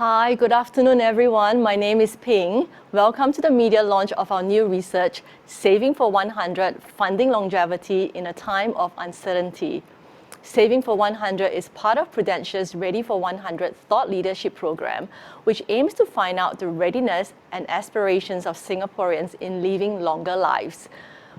Hi, good afternoon everyone. My name is Ping. Welcome to the media launch of our new research, Saving for 100, Funding Longevity in a Time of Uncertainty. Saving for 100 is part of Prudential's Ready for 100 Thought Leadership Program, which aims to find out the readiness and aspirations of Singaporeans in living longer lives.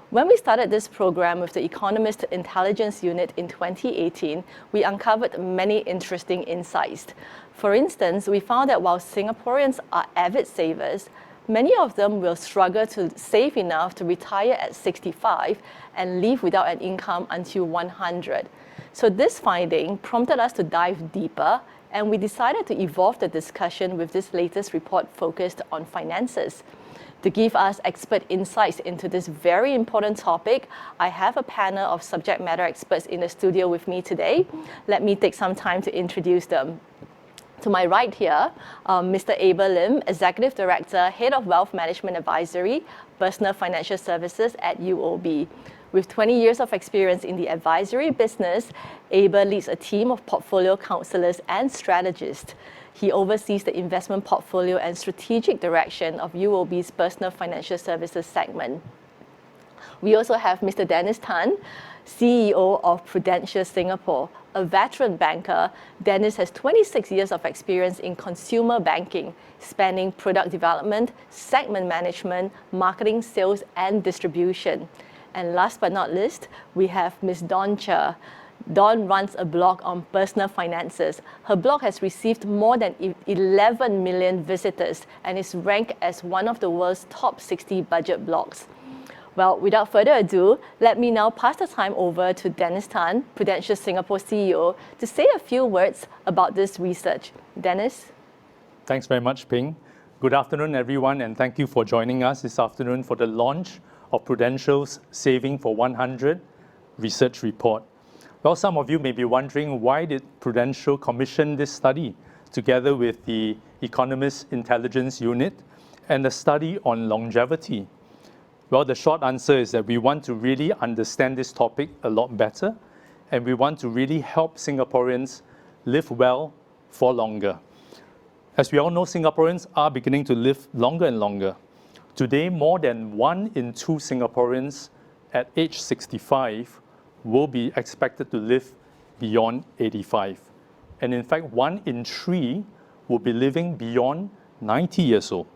When we started this program with the Economist Intelligence Unit in 2018, we uncovered many interesting insights. For instance, we found that while Singaporeans are avid savers, many of them will struggle to save enough to retire at 65 and live without an income until 100. So this finding prompted us to dive deeper, and we decided to evolve the discussion with this latest report focused on finances. To give us expert insights into this very important topic, I have a panel of subject matter experts in the studio with me today. Let me take some time to introduce them. To my right here, Mr. Abel Lim, Executive Director, Head of Wealth Management Advisory, Personal Financial Services at UOB. With 20 years of experience in the advisory business, Abel leads a team of portfolio counselors and strategists. He oversees the investment portfolio and strategic direction of UOB's Personal Financial Services segment. We also have Mr. Dennis Tan, CEO of Prudential Singapore. A veteran banker, Dennis has 26 years of experience in consumer banking, spanning product development, segment management, marketing, sales, and distribution. And last but not least, we have Ms. Dawn Cher. Dawn runs a blog on personal finances. Her blog has received more than 11 million visitors and is ranked as one of the world's top 60 budget blogs. Well, without further ado, let me now pass the time over to Dennis Tan, Prudential Singapore CEO, to say a few words about this research. Dennis? Thanks very much, Ping. Good afternoon, everyone, and thank you for joining us this afternoon for the launch of Prudential's Saving for 100 research report. Well, some of you may be wondering, why did Prudential commission this study together with the Economist Intelligence Unit and a study on longevity? Well, the short answer is that we want to really understand this topic a lot better, and we want to really help Singaporeans live well for longer. As we all know, Singaporeans are beginning to live longer and longer. Today, more than 1 in 2 Singaporeans at age 65 will be expected to live beyond 85. And in fact, 1 in 3 will be living beyond 90 years old.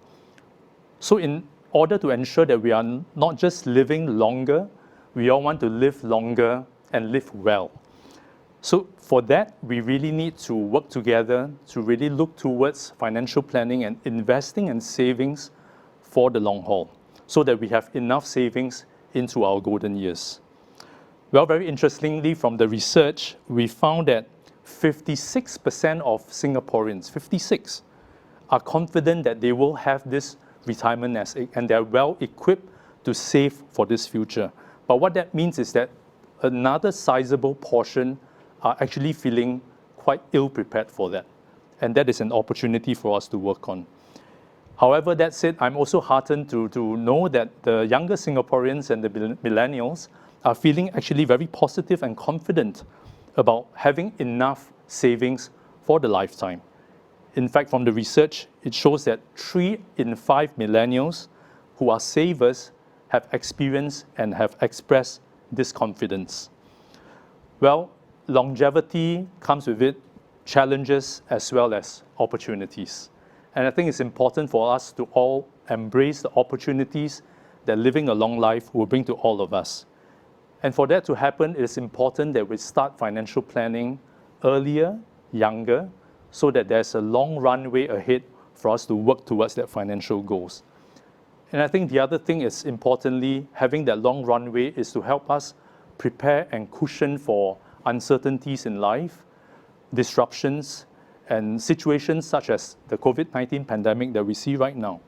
So in order to ensure that we are not just living longer, we all want to live longer and live well. So for that, we really need to work together to really look towards financial planning and investing and savings for the long haul, so that we have enough savings into our golden years. Well, very interestingly, from the research, we found that 56% of Singaporeans, 56, are confident that they will have this retirement nest egg and they're well equipped to save for this future. But what that means is that another sizable portion are actually feeling quite ill-prepared for that. And that is an opportunity for us to work on. However, that said, I'm also heartened to know that the younger Singaporeans and the millennials are feeling actually very positive and confident about having enough savings for the lifetime. In fact, from the research, it shows that 3 in 5 millennials who are savers have experienced and have expressed this confidence. Well, longevity comes with it challenges as well as opportunities. And I think it's important for us to all embrace the opportunities that living a long life will bring to all of us. And for that to happen, it is important that we start financial planning earlier, younger, so that there's a long runway ahead for us to work towards that financial goals. And I think the other thing is, importantly, having that long runway is to help us prepare and cushion for uncertainties in life, disruptions, and situations such as the COVID-19 pandemic that we see right now.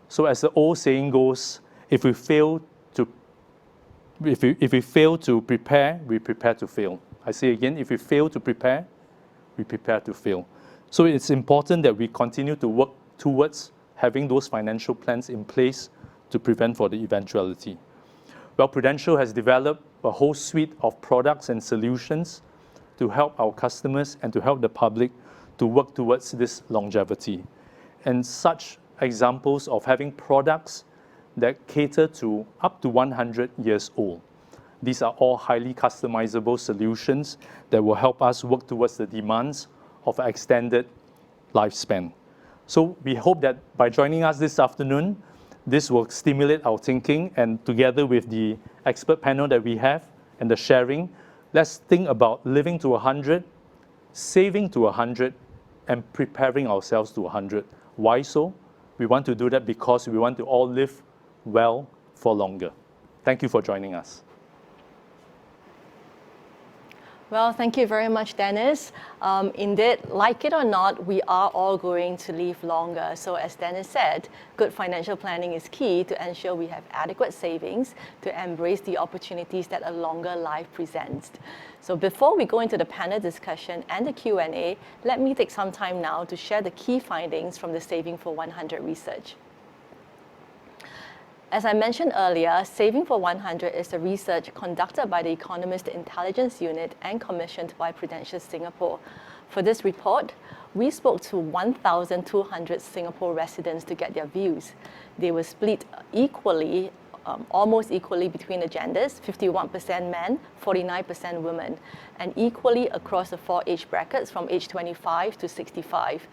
So as the old saying goes, if we fail to prepare, we prepare to fail. I say again, if we fail to prepare, we prepare to fail. So it's important that we continue to work towards having those financial plans in place to prevent for the eventuality. Well, Prudential has developed a whole suite of products and solutions to help our customers and to help the public to work towards this longevity. And such examples of having products that cater to up to 100 years old. These are all highly customizable solutions that will help us work towards the demands of an extended lifespan. So we hope that by joining us this afternoon, this will stimulate our thinking, and together with the expert panel that we have and the sharing, let's think about living to 100, saving to 100, and preparing ourselves to 100. Why so? We want to do that because we want to all live well for longer. Thank you for joining us. Well, thank you very much, Dennis. Indeed, like it or not, we are all going to live longer. So as Dennis said, good financial planning is key to ensure we have adequate savings to embrace the opportunities that a longer life presents. So before we go into the panel discussion and the Q&A, let me take some time now to share the key findings from the Saving for 100 research. As I mentioned earlier, Saving for 100 is a research conducted by the Economist Intelligence Unit and commissioned by Prudential Singapore. For this report, we spoke to 1,200 Singapore residents to get their views. They were split equally, almost equally between the genders, 51% men, 49% women, and equally across the 4 age brackets from age 25 to 65.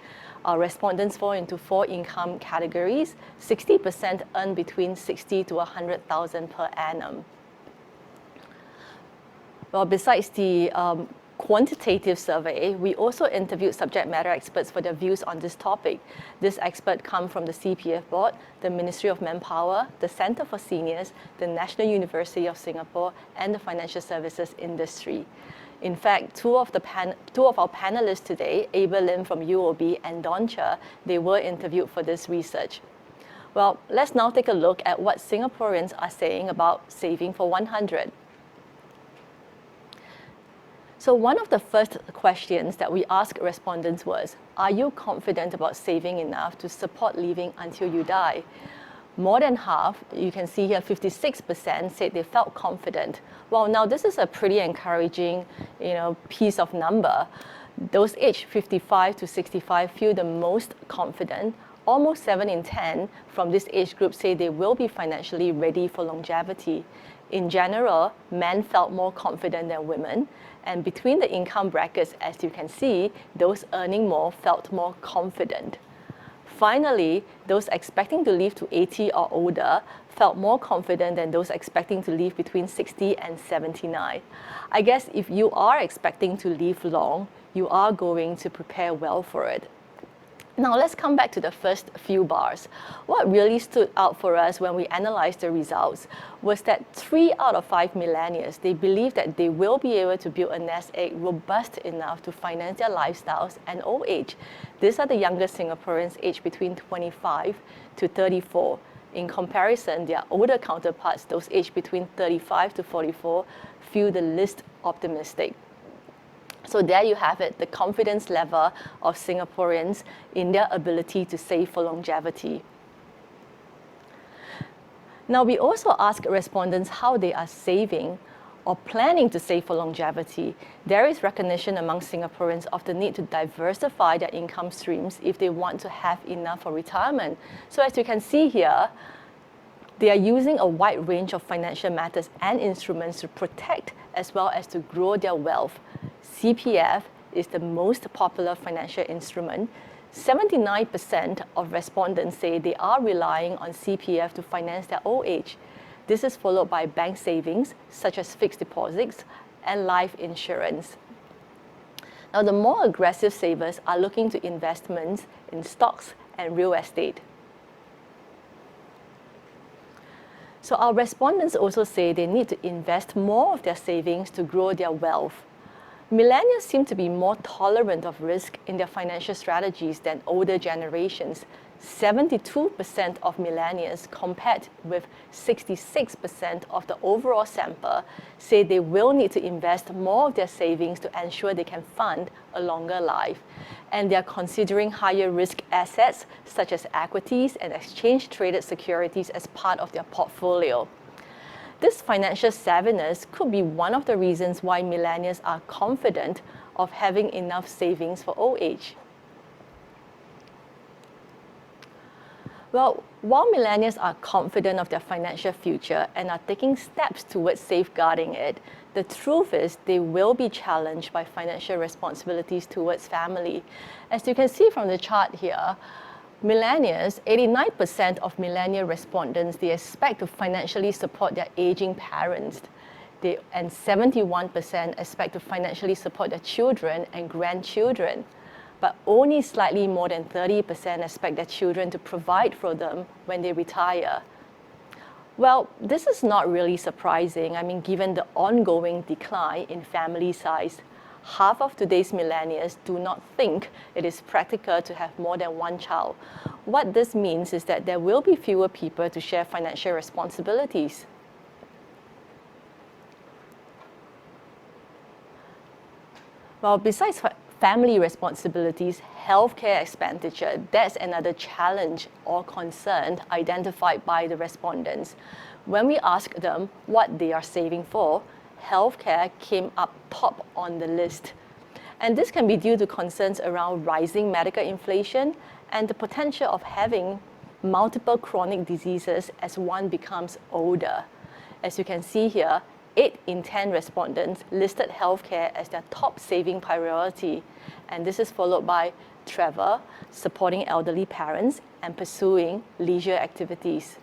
Our respondents fall into 4 income categories. 60% earn between 60 to 100,000 per annum. Well, besides the quantitative survey, we also interviewed subject matter experts for their views on this topic. This expert come from the CPF Board, the Ministry of Manpower, the Centre for Seniors, the National University of Singapore, and the financial services industry. In fact, two of our panelists today, Abel Lim from UOB and Dawn Cher, they were interviewed for this research. Well, let's now take a look at what Singaporeans are saying about Saving for 100. So one of the first questions that we asked respondents was, are you confident about saving enough to support living until you die? More than half, you can see here 56% said they felt confident. Well, now this is a pretty encouraging, piece of number. Those aged 55 to 65 feel the most confident. Almost 7 in 10 from this age group say they will be financially ready for longevity. In general, men felt more confident than women. And between the income brackets, as you can see, those earning more felt more confident. Finally, those expecting to live to 80 or older felt more confident than those expecting to live between 60 and 79. I guess if you are expecting to live long, you are going to prepare well for it. Now let's come back to the first few bars. What really stood out for us when we analyzed the results was that 3 out of 5 millennials, they believe that they will be able to build a nest egg robust enough to finance their lifestyles and old age. These are the youngest Singaporeans aged between 25 to 34. In comparison, their older counterparts, those aged between 35 to 44, feel the least optimistic. So there you have it, the confidence level of Singaporeans in their ability to save for longevity. Now, we also ask respondents how they are saving or planning to save for longevity. There is recognition among Singaporeans of the need to diversify their income streams if they want to have enough for retirement. So as you can see here, they are using a wide range of financial methods and instruments to protect as well as to grow their wealth. CPF is the most popular financial instrument. 79% of respondents say they are relying on CPF to finance their old age. This is followed by bank savings, such as fixed deposits and life insurance. Now, the more aggressive savers are looking to investments in stocks and real estate. So our respondents also say they need to invest more of their savings to grow their wealth. Millennials seem to be more tolerant of risk in their financial strategies than older generations. 72% of millennials, compared with 66% of the overall sample, say they will need to invest more of their savings to ensure they can fund a longer life. And they are considering higher risk assets such as equities and exchange-traded securities as part of their portfolio. This financial savviness could be one of the reasons why millennials are confident of having enough savings for old age. Well, while millennials are confident of their financial future and are taking steps towards safeguarding it, the truth is they will be challenged by financial responsibilities towards family. As you can see from the chart here, millennials, 89% of millennial respondents, they expect to financially support their aging parents. And 71% expect to financially support their children and grandchildren. But only slightly more than 30% expect their children to provide for them when they retire. Well, this is not really surprising. I mean, given the ongoing decline in family size, half of today's millennials do not think it is practical to have more than one child. What this means is that there will be fewer people to share financial responsibilities. Well, besides family responsibilities, healthcare expenditure, that's another challenge or concern identified by the respondents. When we asked them what they are saving for, healthcare came up top on the list. And this can be due to concerns around rising medical inflation and the potential of having multiple chronic diseases as one becomes older. As you can see here, 8 in 10 respondents listed healthcare as their top saving priority. And this is followed by travel, supporting elderly parents, and pursuing leisure activities.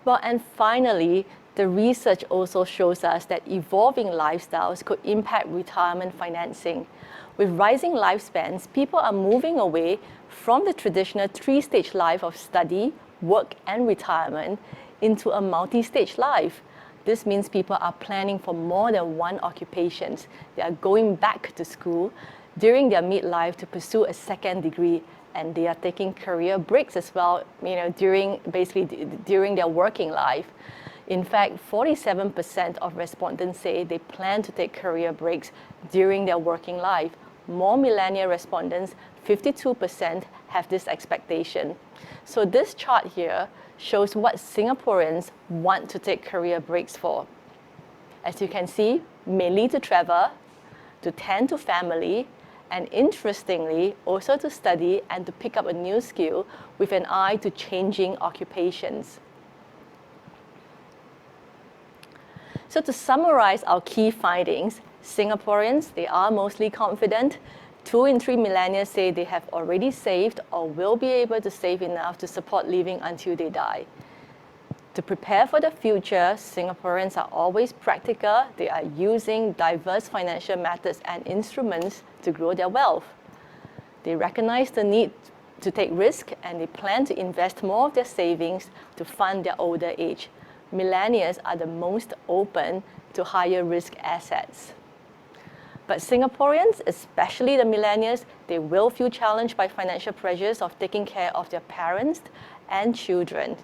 Well, and finally, the research also shows us that evolving lifestyles could impact retirement financing. With rising lifespans, people are moving away from the traditional 3-stage life of study, work, and retirement into a multi-stage life. This means people are planning for more than one occupation. They are going back to school during their midlife to pursue a second degree, and they are taking career breaks as well, during their working life. In fact, 47% of respondents say they plan to take career breaks during their working life. More millennial respondents, 52%, have this expectation. So this chart here shows what Singaporeans want to take career breaks for. As you can see, mainly to travel, to tend to family, and interestingly, also to study and to pick up a new skill with an eye to changing occupations. So to summarize our key findings, Singaporeans, they are mostly confident. 2 in 3 millennials say they have already saved or will be able to save enough to support living until they die. To prepare for the future, Singaporeans are always practical. They are using diverse financial methods and instruments to grow their wealth. They recognize the need to take risk, and they plan to invest more of their savings to fund their older age. Millennials are the most open to higher risk assets. But Singaporeans, especially the millennials, they will feel challenged by financial pressures of taking care of their parents and children.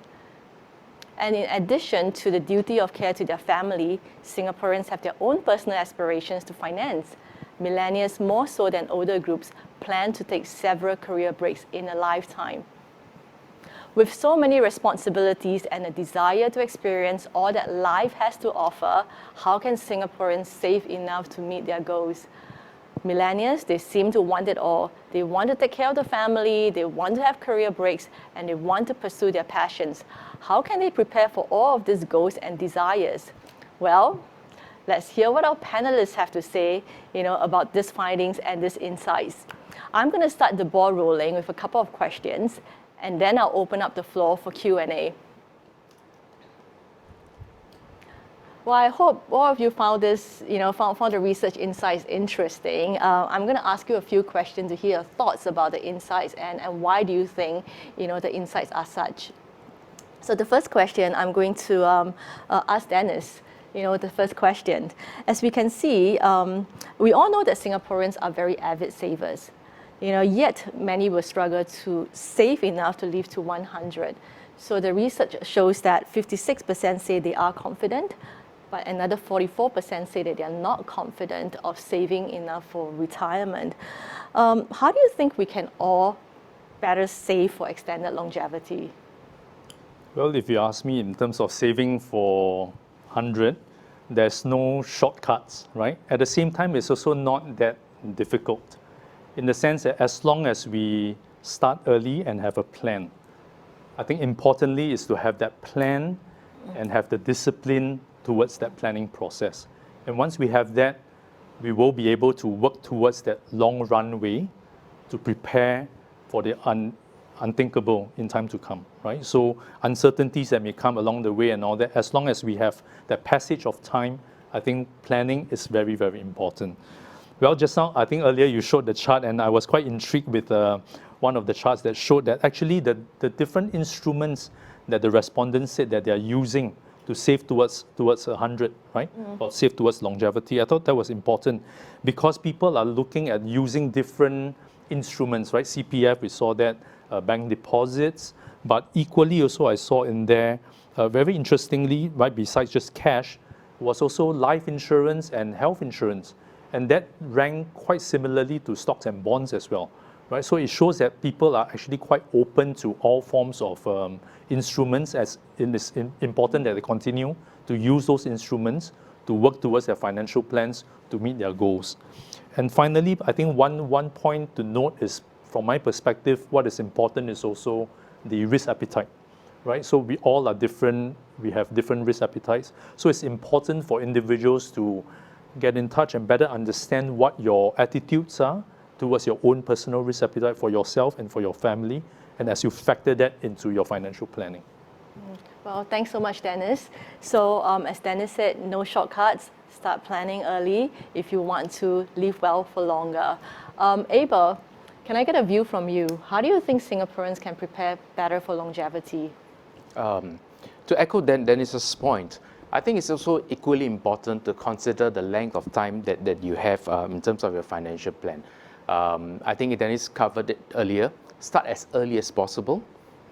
And in addition to the duty of care to their family, Singaporeans have their own personal aspirations to finance. Millennials, more so than older groups, plan to take several career breaks in a lifetime. With so many responsibilities and a desire to experience all that life has to offer, how can Singaporeans save enough to meet their goals? Millennials, they seem to want it all. They want to take care of the family, they want to have career breaks, and they want to pursue their passions. How can they prepare for all of these goals and desires? Well, let's hear what our panelists have to say, about these findings and these insights. I'm going to start the ball rolling with a couple of questions, and then I'll open up the floor for Q&A. Well, I hope all of you found this, found the research insights interesting. I'm going to ask you a few questions to hear your thoughts about the insights and why do you think, the insights are such. So the first question I'm going to ask Dennis. The first question. As we can see, we all know that Singaporeans are very avid savers. Yet many will struggle to save enough to live to 100. So the research shows that 56% say they are confident, but another 44% say that they are not confident of saving enough for retirement. How do you think we can all better save for extended longevity? Well, if you ask me in terms of saving for 100, there's no shortcuts, right? At the same time, it's also not that difficult. in the sense that as long as we start early and have a plan. I think importantly is to have that plan and have the discipline towards that planning process. And once we have that, we will be able to work towards that long runway to prepare for the unthinkable in time to come, right? So uncertainties that may come along the way and all that, as long as we have that passage of time, I think planning is very, very important. Well, just now, I think earlier you showed the chart, and I was quite intrigued with one of the charts that showed that actually the different instruments that the respondents said that they are using to save towards 100, right? Or save towards longevity. I thought that was important because people are looking at using different instruments, right? CPF, we saw that, bank deposits, but equally also I saw in there, very interestingly, right, besides just cash, was also life insurance and health insurance. And that ranked quite similarly to stocks and bonds as well, right? So it shows that people are actually quite open to all forms of instruments, as it is important that they continue to use those instruments to work towards their financial plans to meet their goals. And finally, I think one point to note is, from my perspective, what is important is also the risk appetite, right? So we all are different, we have different risk appetites. So it's important for individuals to get in touch and better understand what your attitudes are towards your own personal risk appetite for yourself and for your family, and as you factor that into your financial planning. Well, thanks so much, Dennis. So as Dennis said, no shortcuts. Start planning early if you want to live well for longer. Abel, can I get a view from you? How do you think Singaporeans can prepare better for longevity? To echo Dennis's point, I think it's also equally important to consider the length of time that you have in terms of your financial plan. I think Dennis covered it earlier. Start as early as possible,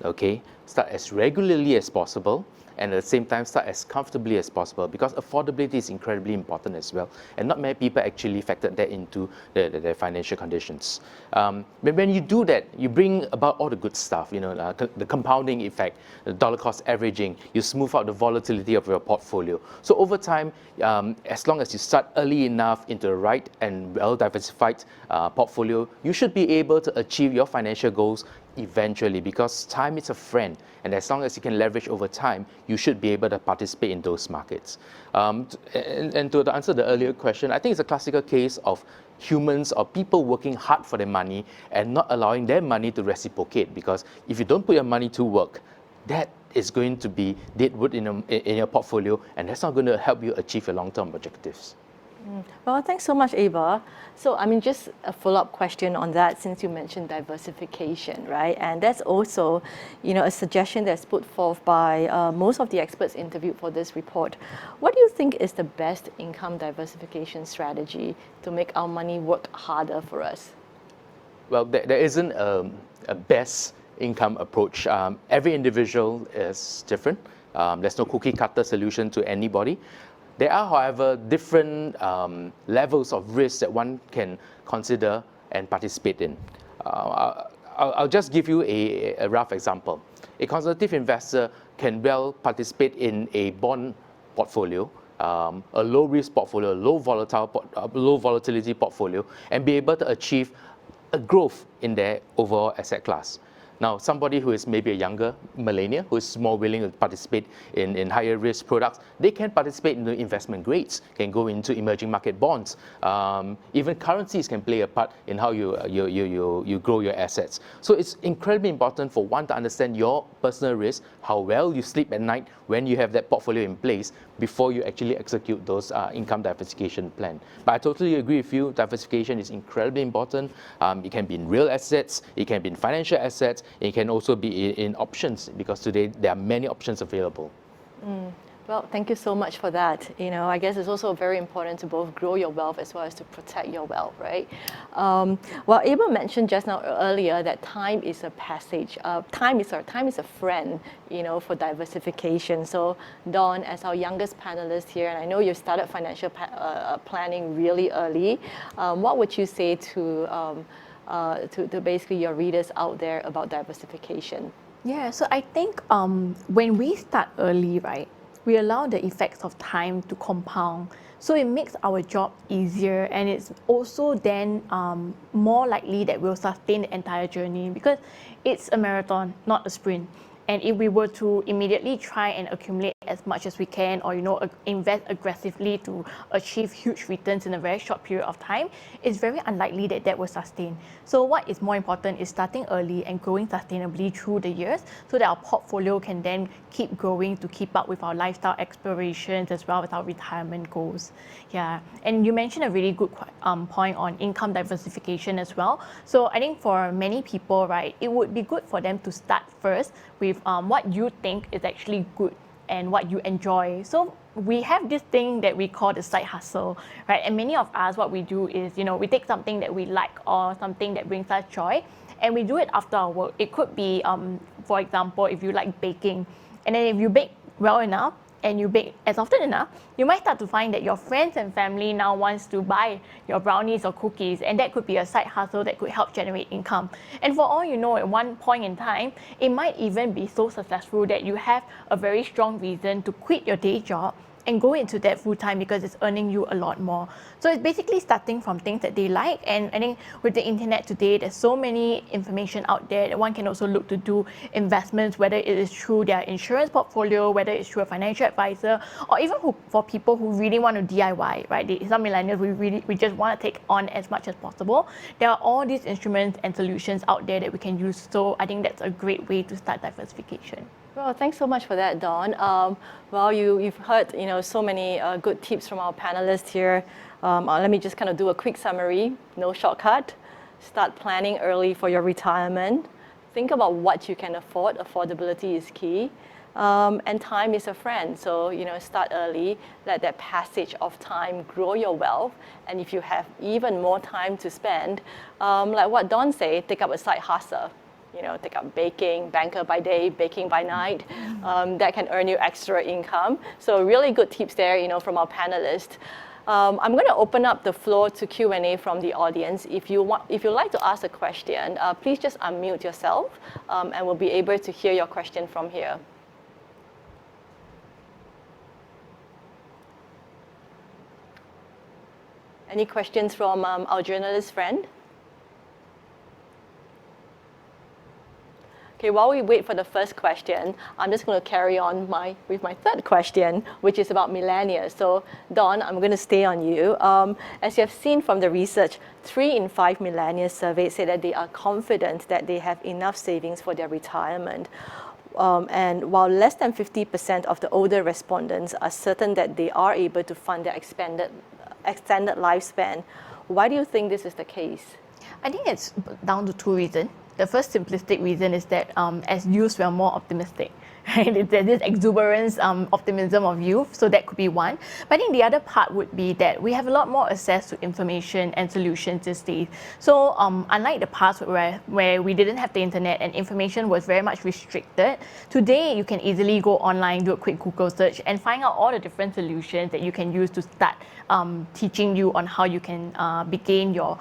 okay? Start as regularly as possible, and at the same time start as comfortably as possible, because affordability is incredibly important as well, and not many people actually factored that into their financial conditions. But when you do that, you bring about all the good stuff, the compounding effect, the dollar cost averaging, you smooth out the volatility of your portfolio. So over time, as long as you start early enough into the right and well-diversified portfolio, you should be able to achieve your financial goals eventually, because time is a friend, and as long as you can leverage over time, you should be able to participate in those markets. And to answer the earlier question, I think it's a classical case of humans or people working hard for their money and not allowing their money to reciprocate, because if you don't put your money to work, that is going to be deadwood in your portfolio, and that's not going to help you achieve your long-term objectives. Well, thanks so much, Ava. So, just a follow-up question on that, since you mentioned diversification, right? And that's also, a suggestion that's put forth by most of the experts interviewed for this report. What do you think is the best income diversification strategy to make our money work harder for us? Well, there isn't a best income approach. Every individual is different. There's no cookie-cutter solution to anybody. There are, however, different levels of risk that one can consider and participate in. I'll just give you a rough example. A conservative investor can well participate in a bond portfolio, a low-risk portfolio, low volatility portfolio, and be able to achieve a growth in their overall asset class. Now, somebody who is maybe a younger millennial, who is more willing to participate in higher risk products, they can participate in the investment grades, can go into emerging market bonds. Even currencies can play a part in how you grow your assets. So it's incredibly important for one to understand your personal risk, how well you sleep at night when you have that portfolio in place before you actually execute those income diversification plan. But I totally agree with you, diversification is incredibly important. It can be in real assets, it can be in financial assets, it can also be in options, because today there are many options available. Well, thank you so much for that. I guess it's also very important to both grow your wealth as well as to protect your wealth, right? Well, Abel mentioned just now earlier that time is a passage. Time is a friend, for diversification. So, Dawn, as our youngest panelist here, and I know you started financial planning really early, what would you say to basically your readers out there about diversification? Yeah, so I think when we start early, right, we allow the effects of time to compound. So it makes our job easier, and it's also then more likely that we'll sustain the entire journey, because it's a marathon, not a sprint. And if we were to immediately try and accumulate as much as we can, or invest aggressively to achieve huge returns in a very short period of time, it's very unlikely that that will sustain. So what is more important is starting early and growing sustainably through the years, so that our portfolio can then keep growing to keep up with our lifestyle aspirations as well as our retirement goals. Yeah, and you mentioned a really good point on income diversification as well. So I think for many people, right, it would be good for them to start first with what you think is actually good and what you enjoy. So we have this thing that we call the side hustle, right? And many of us, what we do is, we take something that we like or something that brings us joy, and we do it after our work. It could be, for example, if you like baking, and then if you bake well enough, and you bake as often enough, you might start to find that your friends and family now wants to buy your brownies or cookies, and that could be a side hustle that could help generate income. And for all you know, at one point in time, it might even be so successful that you have a very strong reason to quit your day job and go into that full time, because it's earning you a lot more. So it's basically starting from things that they like. And I think with the internet today, there's so many information out there that one can also look to do investments, whether it is through their insurance portfolio, whether it's through a financial advisor, or even for people who really want to DIY, right? Some millennials, we just want to take on as much as possible. There are all these instruments and solutions out there that we can use. So I think that's a great way to start diversification. Well, thanks so much for that, Dawn. Well, you've heard so many good tips from our panelists here. Let me just kind of do a quick summary. No shortcut. Start planning early for your retirement. Think about what you can afford. Affordability is key. And time is a friend. So start early. Let that passage of time grow your wealth. And if you have even more time to spend, like what Dawn said, take up a side hustle. Take up baking, banker by day, baking by night. That can earn you extra income. So really good tips there, from our panelists. I'm going to open up the floor to Q&A from the audience. If you'd like to ask a question, please just unmute yourself, and we'll be able to hear your question from here. Any questions from our journalist friend? Okay, while we wait for the first question, I'm just going to carry on with my third question, which is about millennials. So, Dawn, I'm going to stay on you. As you have seen from the research, 3 in 5 millennials surveyed say that they are confident that they have enough savings for their retirement. And while less than 50% of the older respondents are certain that they are able to fund their extended lifespan, why do you think this is the case? I think it's down to 2 reasons. The first simplistic reason is that as youth, we are more optimistic. Right? There's this exuberance, optimism of youth, so that could be one. But I think the other part would be that we have a lot more access to information and solutions these days. So unlike the past where we didn't have the internet and information was very much restricted, today you can easily go online, do a quick Google search, and find out all the different solutions that you can use to start teaching you on how you can begin your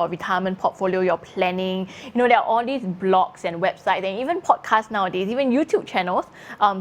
retirement portfolio, your planning. There are all these blogs and websites and even podcasts nowadays, even YouTube channels,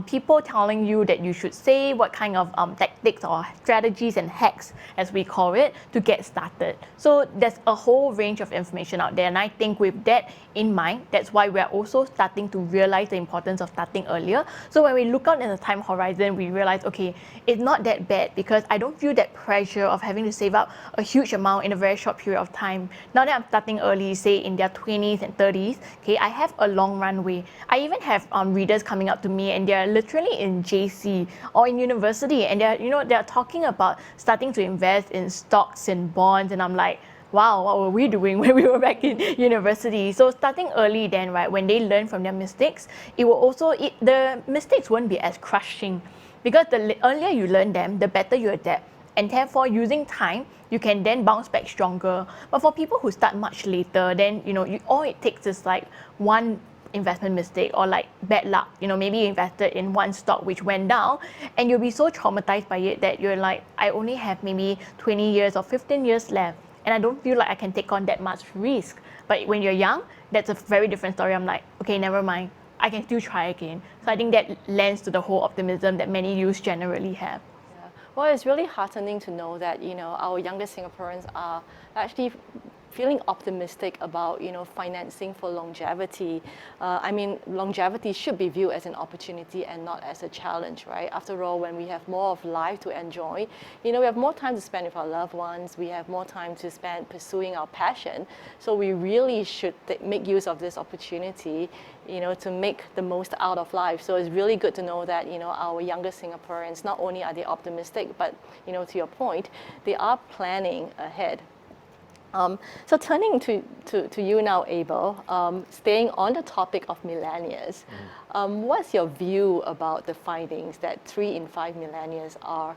people telling you that you should say what kind of tactics or strategies and hacks, as we call it, to get started. So there's a whole range of information out there, and I think with that in mind, that's why we're also starting to realize the importance of starting earlier. So when we look out in the time horizon, we realize, okay, it's not that bad, because I don't feel that pressure of having to save up a huge amount in a very short period of time. Now that I'm starting early, say in their 20s and 30s, okay, I have a long runway. I even have readers coming up to me, and they're literally in JC or in university, and they're talking about starting to invest in stocks and bonds, and I'm like, wow, what were we doing when we were back in university? So starting early then, right, when they learn from their mistakes, the mistakes won't be as crushing, because the earlier you learn them, the better you adapt. And therefore, using time, you can then bounce back stronger. But for people who start much later, then all it takes is like one investment mistake or like bad luck. Maybe you invested in one stock which went down, and you'll be so traumatized by it that you're like, I only have maybe 20 years or 15 years left, and I don't feel like I can take on that much risk. But when you're young, that's a very different story. I'm like, okay, never mind, I can still try again. So I think that lends to the whole optimism that many youths generally have. Well, it's really heartening to know that, our younger Singaporeans are actually feeling optimistic about, financing for longevity. Longevity should be viewed as an opportunity and not as a challenge, right? After all, when we have more of life to enjoy, we have more time to spend with our loved ones, we have more time to spend pursuing our passion. So we really should make use of this opportunity, to make the most out of life. So it's really good to know that, our younger Singaporeans, not only are they optimistic, but, to your point, they are planning ahead. So turning to you now, Abel, staying on the topic of millennials, what's your view about the findings that 3 in 5 millennials are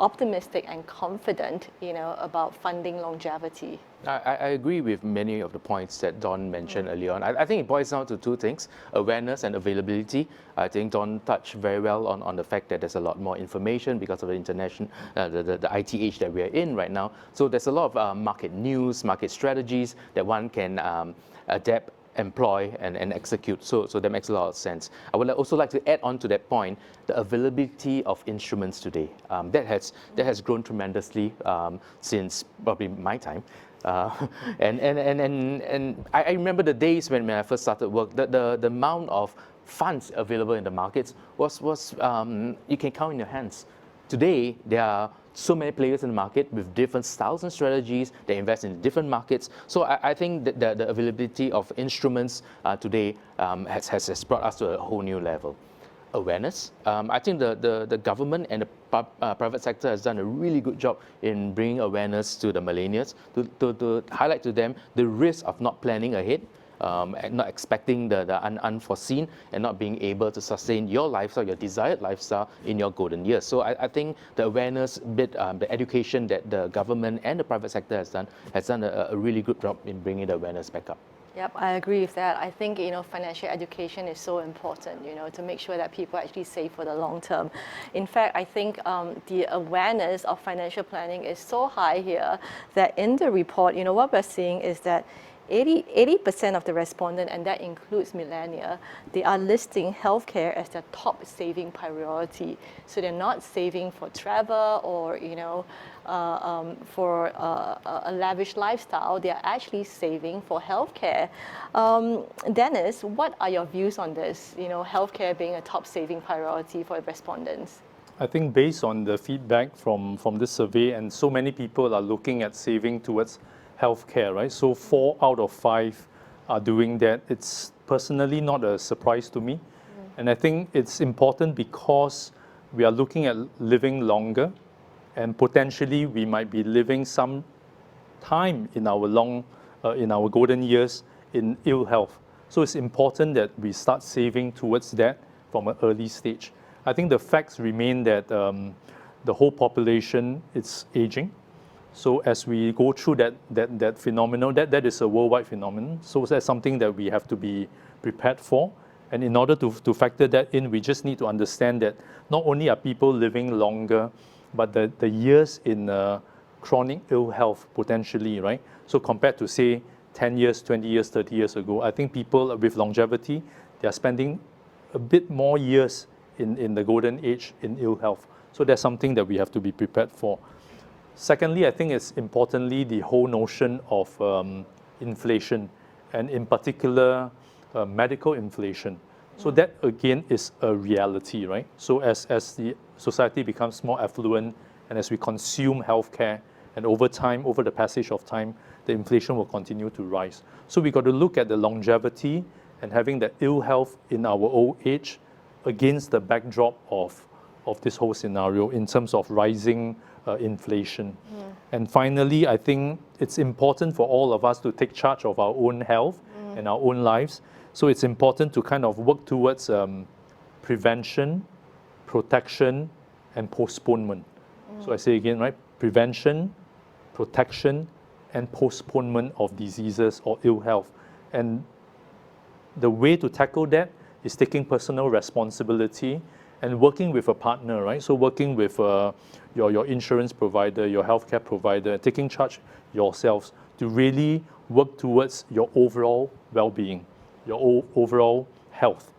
optimistic and confident, about funding longevity? I agree with many of the points that Dawn mentioned earlier on. I think it boils down to 2 things, awareness and availability. I think Dawn touched very well on the fact that there's a lot more information because of the international, the IT age that we're in right now. So there's a lot of market news, market strategies that one can adapt, employ and execute. So that makes a lot of sense. I would also like to add on to that point, the availability of instruments today. That has grown tremendously since probably my time. And I remember the days when I first started work, the amount of funds available in the markets was you can count in your hands. Today, there are so many players in the market with different styles and strategies. They invest in different markets. So I think that the availability of instruments today has brought us to a whole new level. Awareness. I think the government and the private sector has done a really good job in bringing awareness to the millennials, to highlight to them the risk of not planning ahead, and not expecting the unforeseen, and not being able to sustain your lifestyle, your desired lifestyle in your golden years. So I think the awareness bit, the education that the government and the private sector has done a really good job in bringing the awareness back up. Yep, I agree with that. I think, financial education is so important, to make sure that people actually save for the long term. In fact, I think the awareness of financial planning is so high here that in the report, what we're seeing is that 80% of the respondents, and that includes millennia, they are listing healthcare as their top saving priority. So they're not saving for travel or, for a lavish lifestyle. They are actually saving for healthcare. Dennis, what are your views on this? Healthcare being a top saving priority for respondents. I think based on the feedback from this survey, and so many people are looking at saving towards healthcare, right? So 4 out of 5 are doing that. It's personally not a surprise to me. And I think it's important because we are looking at living longer, and potentially we might be living some time in our golden years in ill health. So it's important that we start saving towards that from an early stage. I think the facts remain that the whole population is aging. So as we go through that phenomenon, that is a worldwide phenomenon. So that's something that we have to be prepared for. And in order to factor that in, we just need to understand that not only are people living longer, but the years in chronic ill health potentially, right? So compared to say 10 years, 20 years, 30 years ago, I think people with longevity, they are spending a bit more years in the golden age in ill health. So that's something that we have to be prepared for. Secondly, I think it's importantly the whole notion of inflation, and in particular medical inflation. So that again is a reality, right? So as the society becomes more affluent, and as we consume healthcare, and over time, over the passage of time, the inflation will continue to rise. So we got to look at the longevity and having the ill health in our old age against the backdrop of this whole scenario in terms of rising inflation. And finally, I think it's important for all of us to take charge of our own health and our own lives. So it's important to kind of work towards prevention, protection, and postponement. So I say again, right? Prevention, protection, and postponement of diseases or ill health. And the way to tackle that is taking personal responsibility and working with a partner, right? So working with your insurance provider, your healthcare provider, taking charge yourselves to really work towards your overall well-being, your overall health.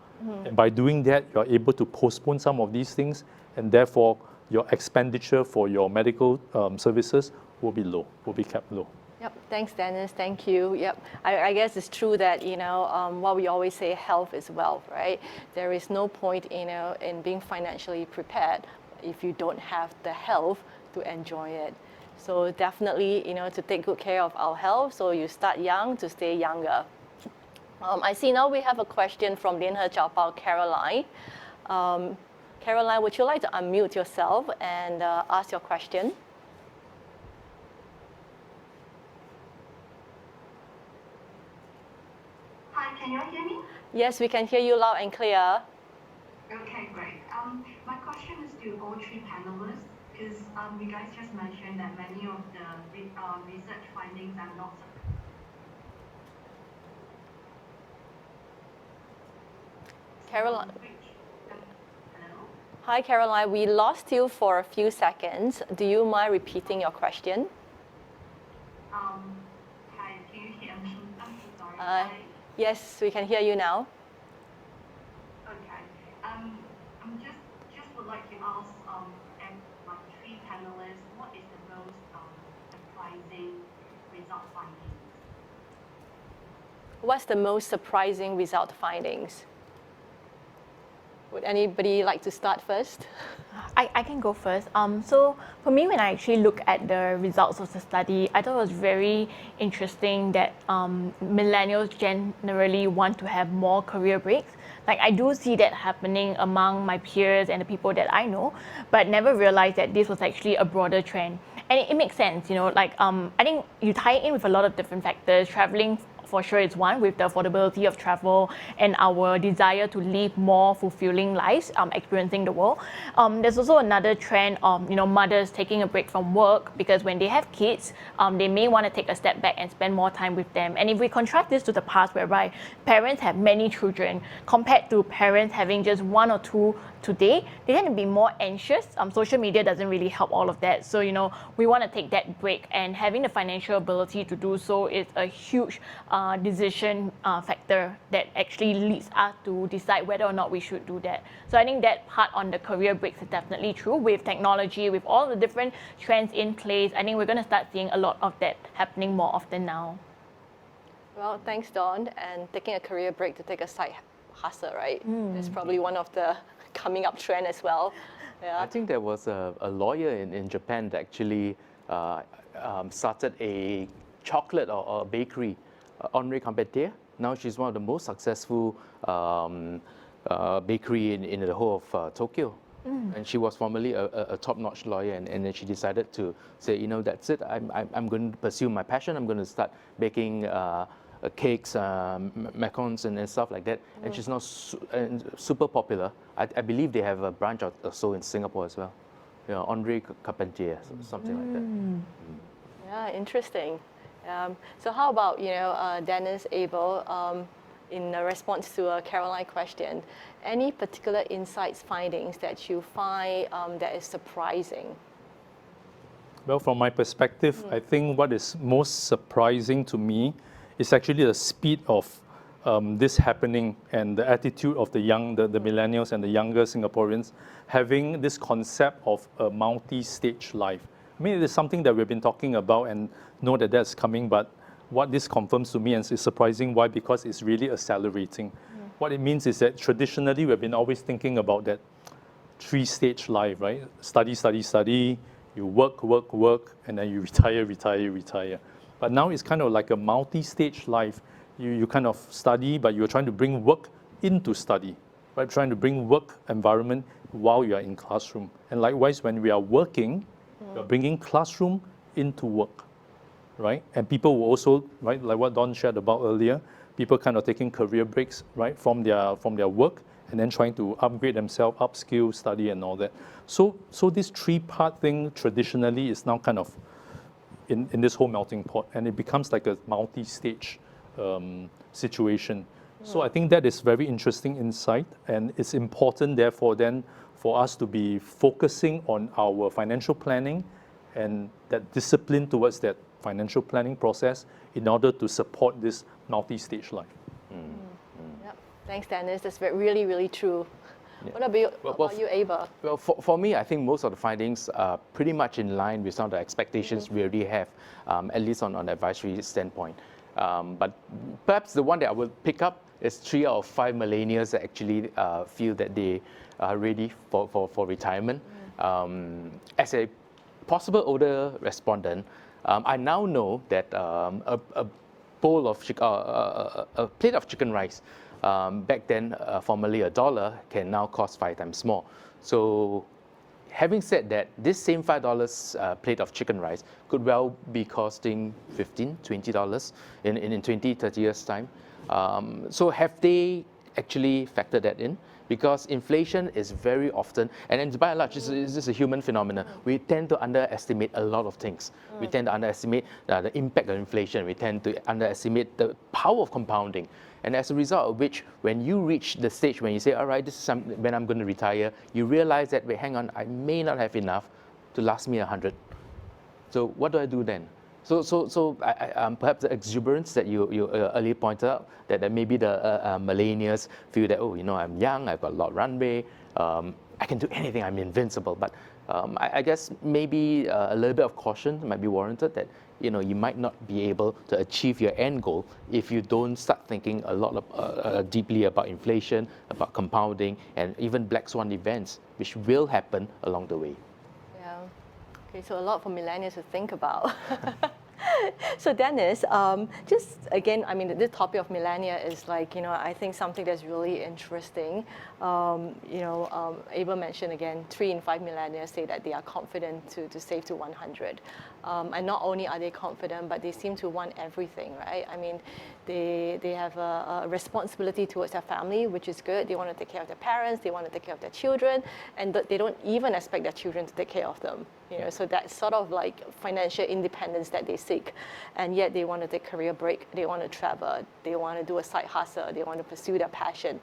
And by doing that, you're able to postpone some of these things and therefore your expenditure for your medical services will be low, will be kept low. Yep, thanks Dennis, thank you. Yep, I guess it's true that, what we always say, health is wealth, right? There is no point, in being financially prepared if you don't have the health to enjoy it. So definitely, to take good care of our health, so you start young to stay younger. I see now we have a question from Liên He Chao Pao, Caroline. Caroline, would you like to unmute yourself and ask your question? Hi, can you all hear me? Yes, we can hear you loud and clear. Okay, great. My question is to all three panelists, because you guys just mentioned that many of the research findings are not. Caroline. Hello? Hi, Caroline. We lost you for a few seconds. Do you mind repeating your question? Hi, can you hear me? I'm so sorry. Yes, we can hear you now. Okay. I'm just would like to ask my three panelists, what is the most surprising result findings? What's the most surprising result findings? Would anybody like to start first? I can go first. So for me, when I actually look at the results of the study, I thought it was very interesting that millennials generally want to have more career breaks. Like I do see that happening among my peers and the people that I know, but never realized that this was actually a broader trend. And it makes sense, I think you tie it in with a lot of different factors. Traveling for sure is one, with the affordability of travel and our desire to live more fulfilling lives, experiencing the world. There's also another trend of mothers taking a break from work, because when they have kids, they may want to take a step back and spend more time with them. And if we contrast this to the past, whereby parents have many children compared to parents having just one or two today, they tend to be more anxious. Social media doesn't really help all of that. So, we want to take that break, and having the financial ability to do so is a huge decision factor that actually leads us to decide whether or not we should do that. So I think that part on the career breaks is definitely true. With technology, with all the different trends in place, I think we're going to start seeing a lot of that happening more often now. Well, thanks, Dawn. And taking a career break to take a side hustle, right? It's probably one of the coming up trend as well. Yeah. I think there was a lawyer in Japan that actually started a chocolate or a bakery, Henri Campetier. Now she's one of the most successful bakery in the whole of Tokyo. And she was formerly a top-notch lawyer, and then she decided to say, that's it. I'm going to pursue my passion. I'm going to start baking cakes, macarons, and stuff like that. And she's now super popular. I believe they have a branch or so in Singapore as well. Henri Carpentier, something like that. Yeah, interesting. So how about, Dennis, Abel, in response to a Caroline question, any particular insights, findings that you find that is surprising? Well, from my perspective, I think what is most surprising to me is actually the speed of this happening and the attitude of the millennials and the younger Singaporeans having this concept of a multi-stage life. I mean, it is something that we've been talking about and know that that's coming, but what this confirms to me, and it's surprising, why? Because it's really accelerating. What it means is that traditionally we've been always thinking about that three-stage life, right? Study, study, study, you work, work, work, and then you retire, retire, retire. But now it's kind of like a multi-stage life. You kind of study, but you're trying to bring work into study, right? Trying to bring work environment while you are in classroom. And likewise, when we are working, we're bringing classroom into work, right? And people will also, right, like what Dawn shared about earlier, people kind of taking career breaks, right, from their work, and then trying to upgrade themselves, upskill, study, and all that. So this three-part thing traditionally is now kind of in this whole melting pot, and it becomes like a multi-stage situation. So I think that is very interesting insight, and it's important, therefore, then for us to be focusing on our financial planning and that discipline towards that financial planning process in order to support this multi-stage life. Yep. Thanks, Dennis. That's really, really true. What about you, Abel? Well, for me, I think most of the findings are pretty much in line with some of the expectations we already have, at least on an advisory standpoint. But perhaps the one that I will pick up is 3 out of 5 millennials that actually feel that they are ready for retirement. As a possible older respondent, I now know that a plate of chicken rice, back then formerly $1, can now cost 5 times more. So having said that, this same $5 plate of chicken rice could well be costing $15, $20 in 20, 30 years' time. So have they actually factored that in? Because inflation is very often, and by and large, this is a human phenomenon. We tend to underestimate a lot of things. We tend to underestimate the impact of inflation. We tend to underestimate the power of compounding. And as a result of which, when you reach the stage when you say, all right, this is when I'm going to retire, you realize that, wait, hang on, I may not have enough to last me 100. So what do I do then? So perhaps the exuberance that you earlier pointed out, that maybe the millennials feel that, oh, I'm young, I've got a lot of runway, I can do anything, I'm invincible. But I guess maybe a little bit of caution might be warranted that, you might not be able to achieve your end goal if you don't start thinking a lot deeply about inflation, about compounding, and even black swan events, which will happen along the way. Yeah. Okay, so a lot for millennials to think about. So Dennis, just again, I mean, this topic of millennia is like, I think something that's really interesting. Abel mentioned again, 3 in 5 millennials say that they are confident to save to 100. And not only are they confident, but they seem to want everything, right? I mean, they have a responsibility towards their family, which is good. They want to take care of their parents, they want to take care of their children, and they don't even expect their children to take care of them. So that's sort of like financial independence that they seek. And yet they want to take a career break, they want to travel, they want to do a side hustle, they want to pursue their passion.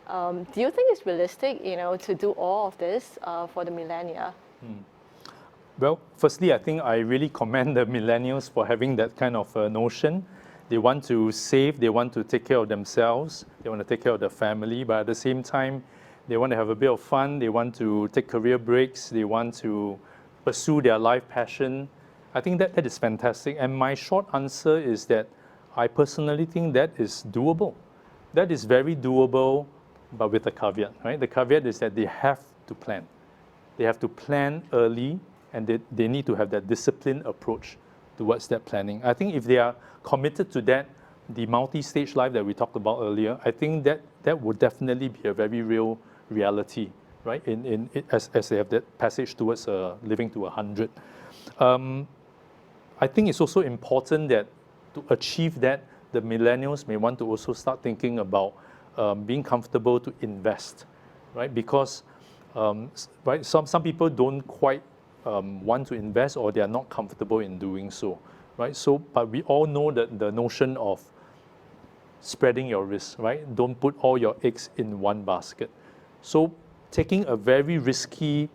Do you think it's realistic, to do all of this for the millennia? Well, firstly, I think I really commend the millennials for having that kind of notion. They want to save, they want to take care of themselves, they want to take care of their family, but at the same time, they want to have a bit of fun, they want to take career breaks, they want to pursue their life passion. I think that is fantastic. And my short answer is that I personally think that is doable. That is very doable, but with a caveat, right? The caveat is that they have to plan. They have to plan early, and they need to have that disciplined approach towards that planning. I think if they are committed to that, the multi-stage life that we talked about earlier, I think that would definitely be a very real reality, right? As they have that passage towards living to 100. I think it's also important that to achieve that, the millennials may want to also start thinking about being comfortable to invest, right? Because right, some people don't quite want to invest, or they are not comfortable in doing so, right? So, but we all know that the notion of spreading your risk, right? Don't put all your eggs in one basket. So taking a very risky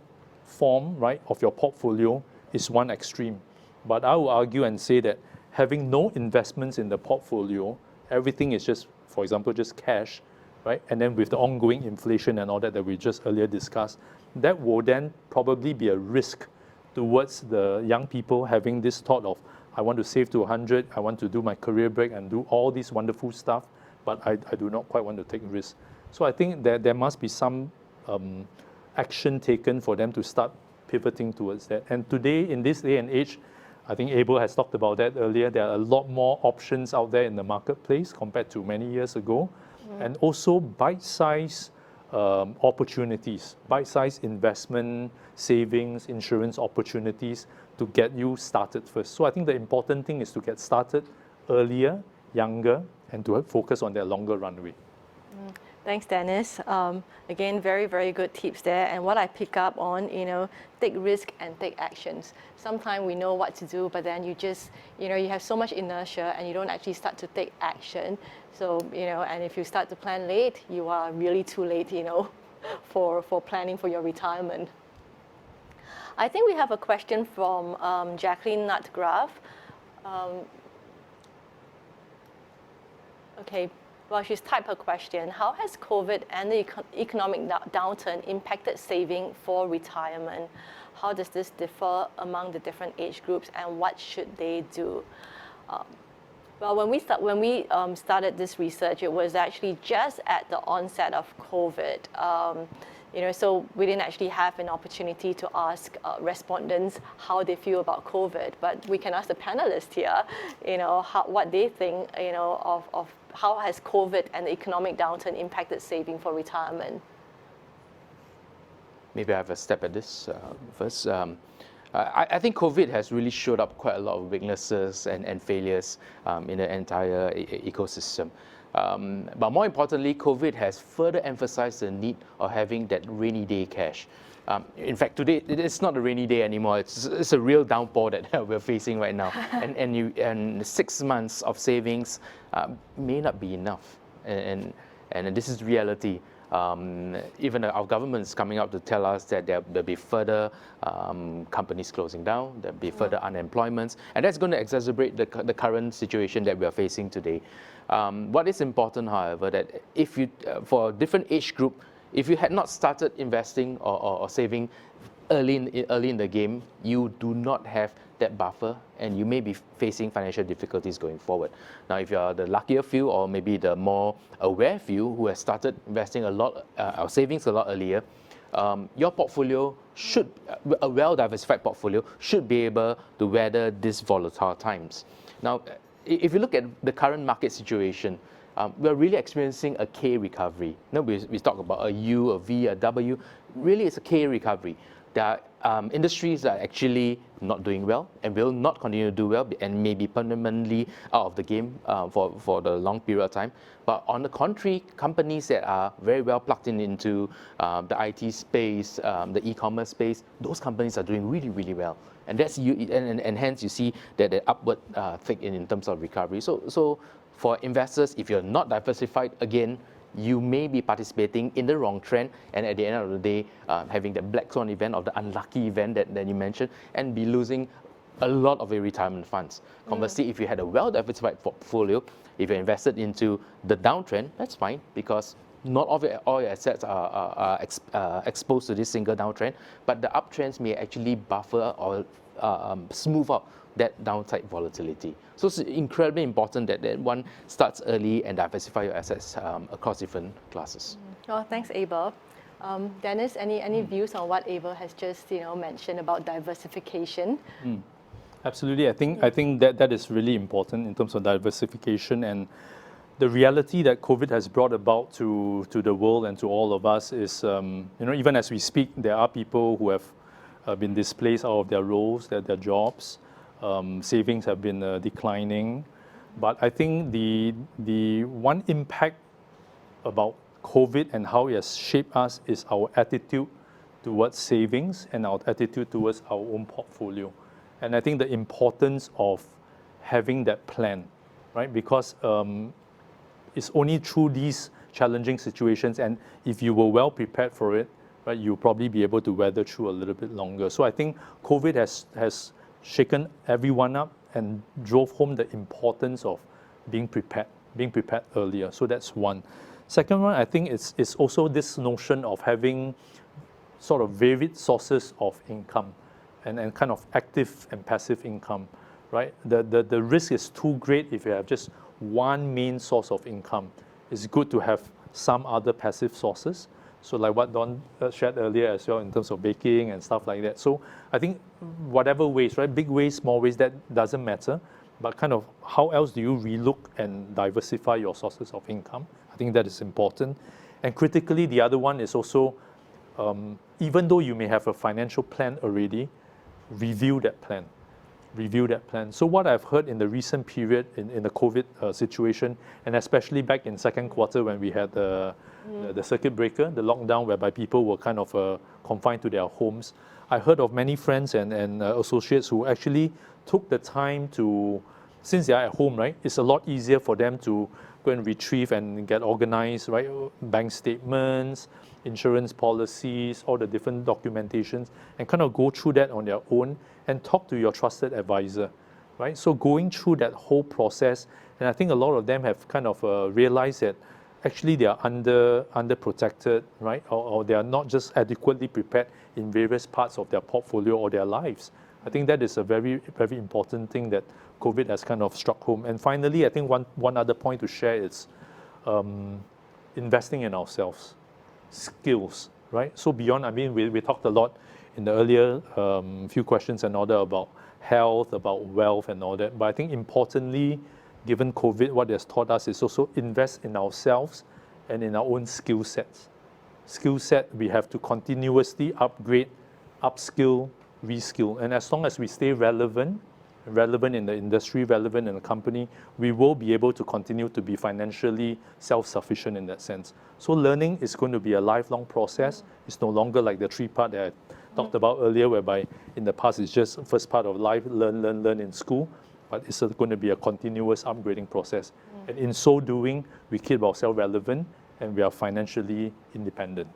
form, right, of your portfolio is one extreme. But I will argue and say that having no investments in the portfolio, everything is just, for example, just cash, right? And then with the ongoing inflation and all that we just earlier discussed, that will then probably be a risk towards the young people having this thought of, I want to save to 100, I want to do my career break and do all this wonderful stuff, but I do not quite want to take risks. So I think that there must be some action taken for them to start pivoting towards that. And today, in this day and age, I think Abel has talked about that earlier, there are a lot more options out there in the marketplace compared to many years ago. And also bite-sized opportunities, bite-sized investment, savings, insurance opportunities to get you started first. So I think the important thing is to get started earlier, younger, and to focus on their longer runway. Thanks, Dennis. Again, very, very good tips there. And what I pick up on, take risk and take actions. Sometimes we know what to do, but then you just, you have so much inertia and you don't actually start to take action. So, and if you start to plan late, you are really too late, for planning for your retirement. I think we have a question from Jacqueline Nutgraf. Okay. Well, she's typed her question. How has COVID and the economic downturn impacted saving for retirement? How does this differ among the different age groups, and what should they do? Well, when we started this research, it was actually just at the onset of COVID. So we didn't actually have an opportunity to ask respondents how they feel about COVID, but we can ask the panelists here, what they think, of how has COVID and the economic downturn impacted saving for retirement. Maybe I have a step at this first. I think COVID has really showed up quite a lot of weaknesses and failures in the entire ecosystem. But more importantly, COVID has further emphasized the need of having that rainy day cash. In fact, today it's not a rainy day anymore. It's a real downpour that we're facing right now, and 6 months of savings may not be enough, and this is reality. Even our government is coming out to tell us that there'll be further companies closing down, there'll be further unemployments, and that's going to exacerbate the current situation that we are facing today. What is important, however, that if you, for a different age group, if you had not started investing or saving early in the game, you do not have that buffer, and you may be facing financial difficulties going forward. Now, if you are the luckier few, or maybe the more aware few who have started investing our savings a lot earlier, your portfolio should, a well-diversified portfolio, should be able to weather these volatile times. Now, if you look at the current market situation, we're really experiencing a K recovery. We talk about a U, a V, a W. Really, it's a K recovery. There are industries that are actually not doing well and will not continue to do well and may be permanently out of the game for the long period of time. But on the contrary, companies that are very well plugged into the IT space, the e-commerce space, those companies are doing really, really well. And that's and hence you see that the upward tick in terms of recovery. So for investors, if you're not diversified, again, you may be participating in the wrong trend, and at the end of the day, having the black swan event or the unlucky event that you mentioned, and be losing a lot of your retirement funds. Conversely, if you had a well-diversified portfolio, if you're invested into the downtrend, that's fine, because not all your assets are exposed to this single downtrend, but the uptrends may actually buffer or smooth out that downside volatility. So it's incredibly important that one starts early and diversify your assets across different classes. Well, thanks, Abel. Dennis, any views on what Abel has just mentioned about diversification? Absolutely. I think that is really important in terms of diversification, and the reality that COVID has brought about to the world and to all of us is, even as we speak, there are people who have been displaced out of their roles, their jobs. Savings have been declining. But I think the one impact about COVID and how it has shaped us is our attitude towards savings and our attitude towards our own portfolio. And I think the importance of having that plan, right? Because it's only through these challenging situations, and if you were well prepared for it, right, you'll probably be able to weather through a little bit longer. So I think COVID has shaken everyone up and drove home the importance of being prepared earlier. So that's one. Second one, I think it's also this notion of having sort of varied sources of income and kind of active and passive income, right? The risk is too great if you have just one main source of income. It's good to have some other passive sources. So like what Dawn shared earlier as well in terms of baking and stuff like that. So I think whatever ways, right, big ways, small ways, that doesn't matter. But kind of how else do you relook and diversify your sources of income? I think that is important. And critically, the other one is also, even though you may have a financial plan already, review that plan. So what I've heard in the recent period in the COVID situation, and especially back in second quarter when we had the circuit breaker, the lockdown, whereby people were kind of confined to their homes, I heard of many friends and associates who actually took the time to, since they are at home, right, it's a lot easier for them to go and retrieve and get organized, right, bank statements, insurance policies, all the different documentations, and kind of go through that on their own and talk to your trusted advisor right? So going through that whole process, and I think a lot of them have kind of realized that actually they are under protected, right? Or they are not just adequately prepared in various parts of their portfolio or their lives. I think that is a very, very important thing that COVID has kind of struck home. And finally, I think one other point to share is investing in ourselves, skills, right? So beyond, I mean, we talked a lot in the earlier few questions and order about health, about wealth and all that. But I think importantly, given COVID, what it has taught us is also invest in ourselves and in our own skill sets. Skill set, we have to continuously upgrade, upskill, reskill. And as long as we stay relevant in the industry, relevant in the company, we will be able to continue to be financially self-sufficient in that sense. So learning is going to be a lifelong process. It's no longer like the three-part that I talked about earlier, whereby in the past it's just first part of life, learn in school, but it's going to be a continuous upgrading process. And in so doing, we keep ourselves relevant and we are financially independent.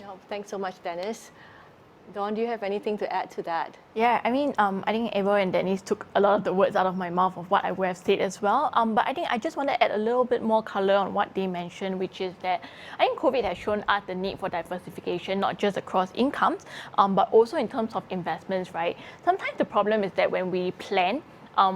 Oh, thanks so much, Dennis. Dawn, do you have anything to add to that? Yeah, I mean, I think Abel and Dennis took a lot of the words out of my mouth of what I would have said as well. But I think I just want to add a little bit more color on what they mentioned, which is that I think COVID has shown us the need for diversification, not just across incomes, but also in terms of investments, right? Sometimes the problem is that when we plan,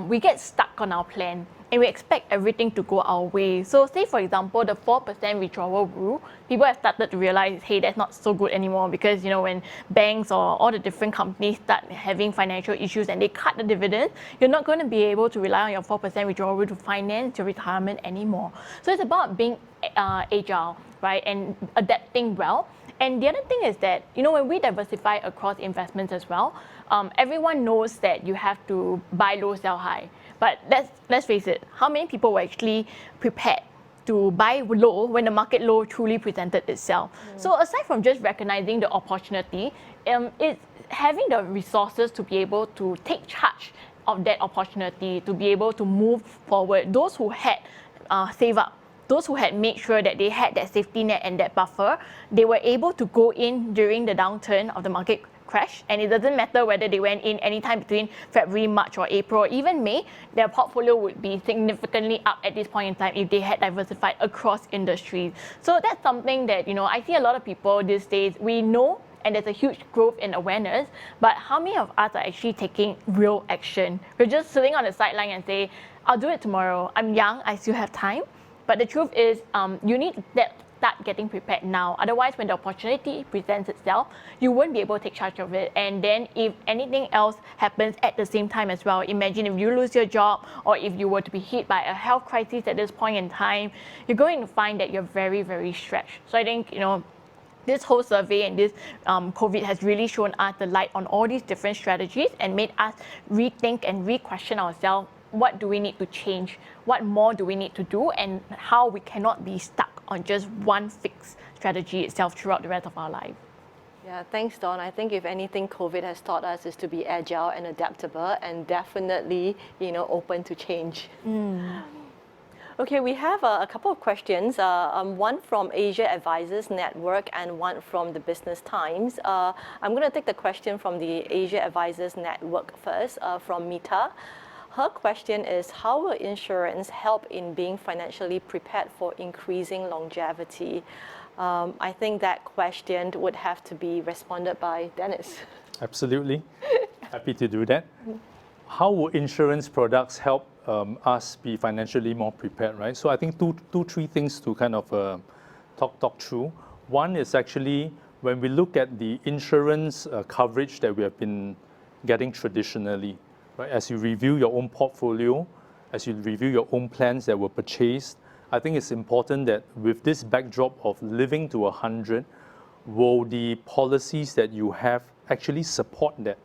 we get stuck on our plan and we expect everything to go our way. So say, for example, the 4% withdrawal rule, people have started to realize, hey, that's not so good anymore because, you know, when banks or all the different companies start having financial issues and they cut the dividend, you're not going to be able to rely on your 4% withdrawal rule to finance your retirement anymore. So it's about being agile, right, and adapting well. And the other thing is that, you know, when we diversify across investments as well, everyone knows that you have to buy low, sell high. But let's face it, how many people were actually prepared to buy low when the market low truly presented itself? So aside from just recognizing the opportunity, it's having the resources to be able to take charge of that opportunity, to be able to move forward. Those who had saved up, those who had made sure that they had that safety net and that buffer, they were able to go in during the downturn of the market crash, and it doesn't matter whether they went in anytime between February, March or April or even May, their portfolio would be significantly up at this point in time if they had diversified across industries. So that's something that, you know, I see a lot of people these days, we know, and there's a huge growth in awareness, but how many of us are actually taking real action? We're just sitting on the sideline and say, I'll do it tomorrow, I'm young, I still have time. But the truth is, you need to start getting prepared now. Otherwise, when the opportunity presents itself, you won't be able to take charge of it. And then if anything else happens at the same time as well, imagine if you lose your job or if you were to be hit by a health crisis at this point in time, you're going to find that you're very, very stretched. So I think, you know, this whole survey and this COVID has really shown us the light on all these different strategies and made us rethink and re-question ourselves. What do we need to change? What more do we need to do? And how we cannot be stuck on just one fixed strategy itself throughout the rest of our life. Yeah, thanks, Dawn. I think if anything COVID has taught us is to be agile and adaptable and definitely, you know, open to change. Okay, we have a couple of questions, one from Asia Advisors Network and one from the Business Times. I'm going to take the question from the Asia Advisors Network first, from Mita. Her question is, how will insurance help in being financially prepared for increasing longevity? I think that question would have to be responded by Dennis. Absolutely. Happy to do that. How will insurance products help us be financially more prepared, right? So I think three things to kind of talk through. One is actually when we look at the insurance coverage that we have been getting traditionally, right? As you review your own portfolio, as you review your own plans that were purchased, I think it's important that with this backdrop of living to 100, will the policies that you have actually support that?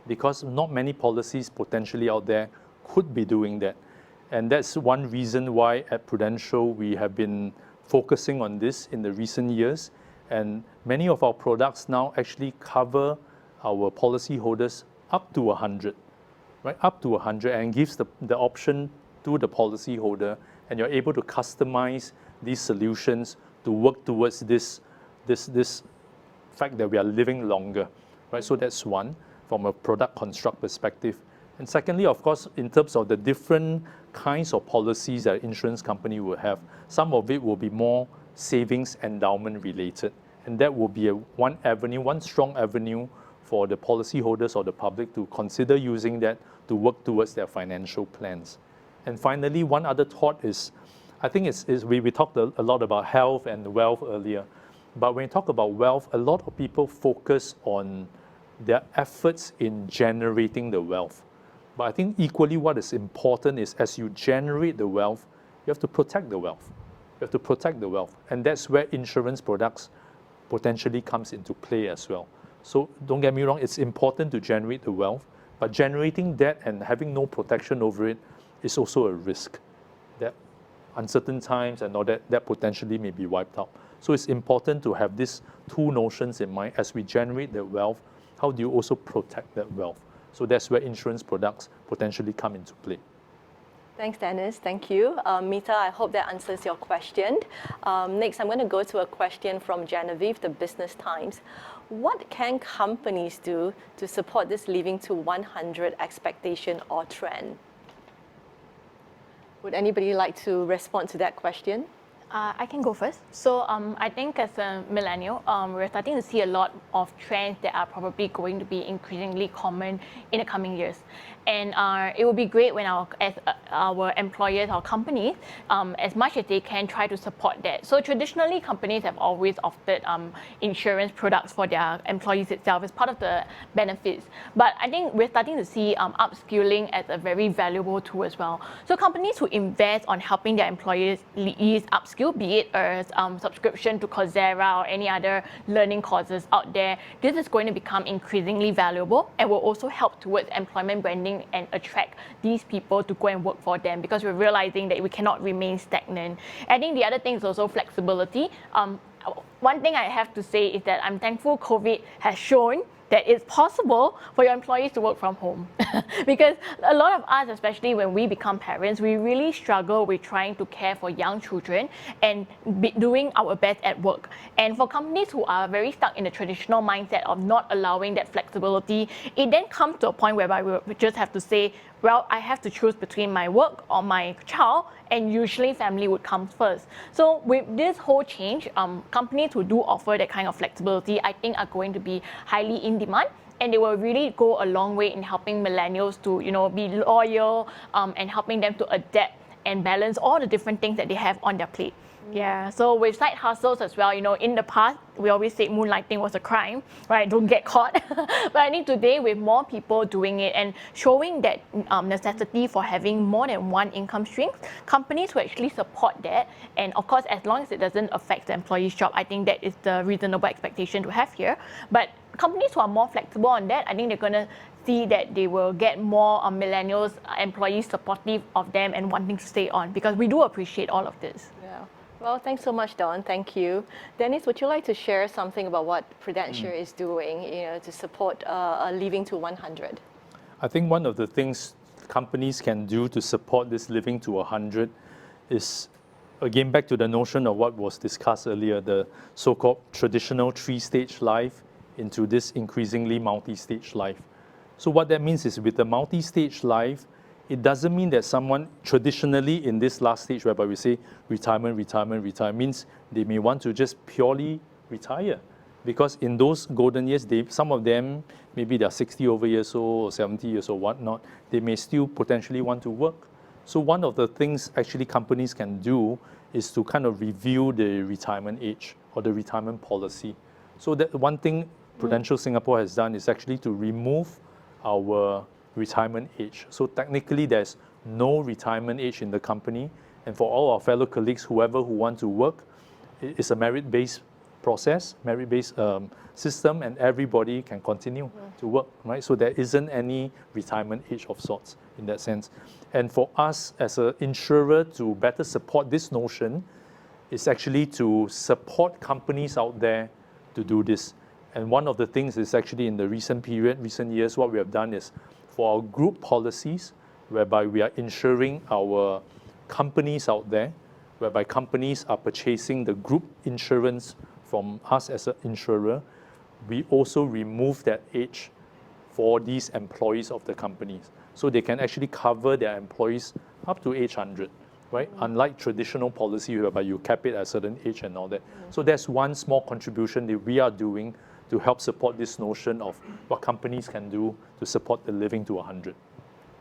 Because not many policies potentially out there could be doing that. And that's one reason why at Prudential we have been focusing on this in the recent years. And many of our products now actually cover our policyholders up to 100, right? Up to 100, and gives the option to the policyholder, and you're able to customize these solutions to work towards this fact that we are living longer, right? So that's one from a product construct perspective. And secondly, of course, in terms of the different kinds of policies that insurance company will have, some of it will be more savings endowment related. And that will be one avenue, one strong avenue for the policyholders or the public to consider using that to work towards their financial plans. And finally, one other thought is, I think we talked a lot about health and wealth earlier, but when you talk about wealth, a lot of people focus on their efforts in generating the wealth. But I think equally what is important is as you generate the wealth, you have to protect the wealth. You have to protect the wealth. And that's where insurance products potentially comes into play as well. So don't get me wrong, it's important to generate the wealth, but generating that and having no protection over it is also a risk. That uncertain times and all that potentially may be wiped out. So it's important to have these two notions in mind as we generate the wealth. How do you also protect that wealth? So that's where insurance products potentially come into play. Thanks, Dennis. Thank you. Mita, I hope that answers your question. Next, I'm going to go to a question from Genevieve, the Business Times. What can companies do to support this living to 100 expectation or trend? Would anybody like to respond to that question? I can go first. So I think as a millennial, we're starting to see a lot of trends that are probably going to be increasingly common in the coming years. And it would be great when our employers, our companies, as much as they can, try to support that. So traditionally, companies have always offered insurance products for their employees itself as part of the benefits. But I think we're starting to see upskilling as a very valuable tool as well. So companies who invest on helping their employees upskill, be it a subscription to Coursera or any other learning courses out there, this is going to become increasingly valuable and will also help towards employment branding and attract these people to go and work for them, because we're realizing that we cannot remain stagnant. I think the other thing is also flexibility. One thing I have to say is that I'm thankful COVID has shown that it's possible for your employees to work from home. Because a lot of us, especially when we become parents, we really struggle with trying to care for young children and doing our best at work. And for companies who are very stuck in the traditional mindset of not allowing that flexibility, it then comes to a point whereby we just have to say, well, I have to choose between my work or my child, and usually family would come first. So with this whole change, companies who do offer that kind of flexibility, I think are going to be highly in demand, and they will really go a long way in helping millennials to, be loyal and helping them to adapt and balance all the different things that they have on their plate. Yeah, so with side hustles as well, in the past, we always say moonlighting was a crime, right? Don't get caught. But I think today, with more people doing it and showing that necessity for having more than one income stream, companies will actually support that. And of course, as long as it doesn't affect the employee's job, I think that is the reasonable expectation to have here. But companies who are more flexible on that, I think they're going to see that they will get more millennials, employees supportive of them and wanting to stay on, because we do appreciate all of this. Yeah. Well, thanks so much, Dawn. Thank you. Dennis, would you like to share something about what Prudential is doing, to support living to 100? I think one of the things companies can do to support this living to 100 is, again, back to the notion of what was discussed earlier, the so-called traditional three-stage life into this increasingly multi-stage life. So what that means is with the multi-stage life, it doesn't mean that someone traditionally in this last stage whereby we say retirement, means they may want to just purely retire. Because in those golden years, some of them, maybe they're 60 over years old or 70 years old, whatnot, they may still potentially want to work. So one of the things actually companies can do is to kind of review the retirement age or the retirement policy. So that one thing Prudential Singapore has done is actually to remove our retirement age. So technically there's no retirement age in the company, and for all our fellow colleagues, whoever who want to work, it's a merit-based process, merit-based system, and everybody can continue to work, right? So there isn't any retirement age of sorts in that sense. And for us as an insurer to better support this notion is actually to support companies out there to do this. And one of the things is actually in the recent years, what we have done is for our group policies, whereby we are insuring our companies out there, whereby companies are purchasing the group insurance from us as an insurer, we also remove that age for these employees of the companies. so they can actually cover their employees up to age 100, right? Unlike traditional policy whereby you cap it at a certain age and all that. So that's one small contribution that we are doing to help support this notion of what companies can do to support the living to 100.